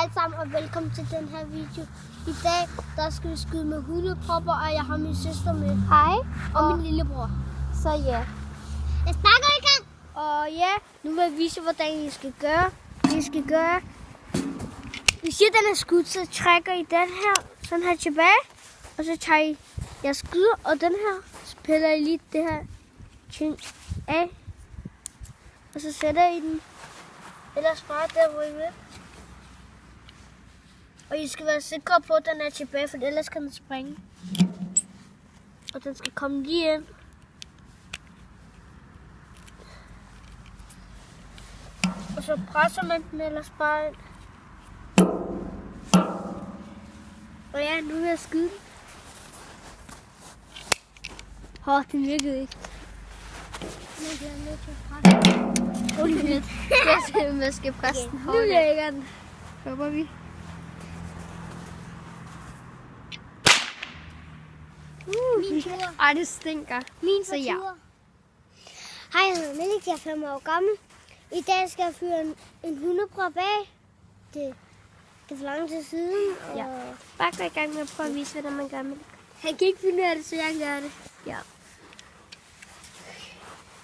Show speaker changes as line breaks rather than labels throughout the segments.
alle sammen, og velkommen til den her video. I dag, der skal vi skyde med hundepropper, og jeg har min søster med.
Hej.
Og min lillebror.
Så ja.
Jeg sparker i gang. Og ja, nu vil jeg vise, hvordan I skal gøre. Hvis den er skudt, så trækker I den her, sådan her tilbage. Og så tager I jeres skyder, og den her, så piller I lige det her tyn af. Og så sætter I den ellers bare der, hvor I vil. Og I skal være sikre på, at den er tilbage, for ellers kan den springe. Og den skal komme lige ind. Og så presser man den ellers bare ind. Og ja, nu vil jeg skyde den. Den virkede ikke. Nu bliver jeg nødt til at presse den.
Jeg skal presse den
Nu
hårdt.
lægger den.
Håber vi.
Min tur.
Ej, det stinker.
Min
Så ja.
tur. Hej, jeg hedder Melik, jeg er 5 år gammel. I dag skal jeg fyre en hundeprop af. Det er for lang tid siden. Og
Ja. Bare gå i gang med at prøve at vise, hvordan man gør med det.
han kan ikke finde ud af det, så jeg gør det.
Ja.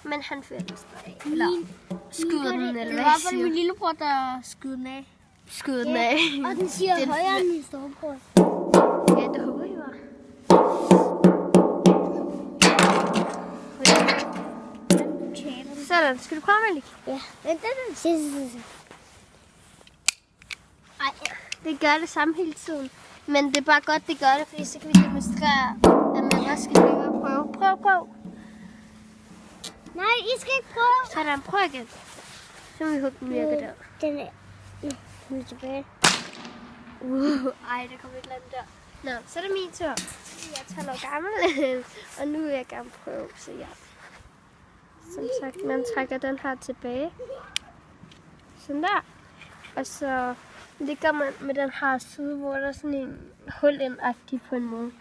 Men han fyrer den stadig.
Min-
Eller skyder den, eller
Det er i
hvad
hvert
jeg
fald min
siger.
lillebror, der skyder den af.
Skyder den af.
Og den siger
Den-
højere end min storebror.
Ja, det håber jeg var. Sådan, skal du prøve, Malik?
Ja, vent lidt. Se. Ej,
Det gør det samme hele tiden. Men det er bare godt, det gør det, fordi så kan vi demonstrere, at man også skal blive ved at prøve. Prøv.
nej, I skal ikke prøve.
Sådan, prøv igen. Så må vi håbe, den virker der.
Den er... Nu er tilbage.
Ej, der kommer et eller andet der. Nå, så er det min tur. Jeg er 12 år gammel, og nu vil jeg gerne prøve, så ja. Som sagt, man trækker den her tilbage. Sådan der. Og så ligger man med den her side, hvor der er sådan en hul indagtig på en måde.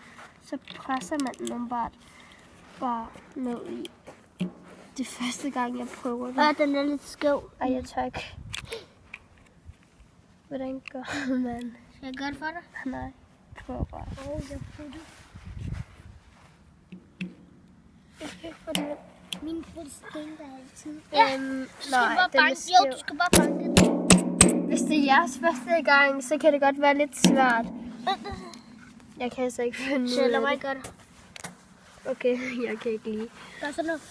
Så presser man den bare ned i. Det er første gang, jeg prøver det.
Og den er lidt skæv.
Ej, jeg tør ikke. Hvordan gør man?
Skal jeg gøre det for dig?
Nej, prøv bare.
Jeg prøver det. Min fod stinker altid. Du skal bare
den er
banke.
skæv.
Jo, du skal bare banke den.
Hvis det er jeres første gang, så kan det godt være lidt svært. Jeg kan altså ikke finde
Så
ud
lad
af
mig
det.
gøre det.
Okay, jeg kan ikke lide.
Gør sådan noget.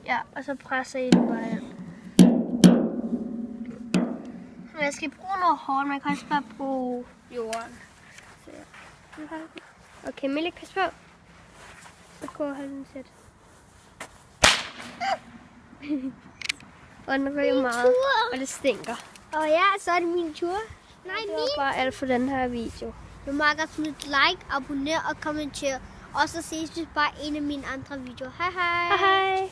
Ja, og så presser I den bare ind. Men jeg skal bruge noget hårdt, man kan også bare bruge jorden. Så ja. Nu har jeg den. Okay, Melik, pas på. Så gå og hold den sæt. Og den ryger meget,
tur.
og det stinker.
Og ja, så er det min tur. Nej,
Det var bare alt for den her video.
Du må godt smide et like, abonner og kommentere. Og så ses vi bare i en af mine andre videoer. Hej hej.
Hej hej.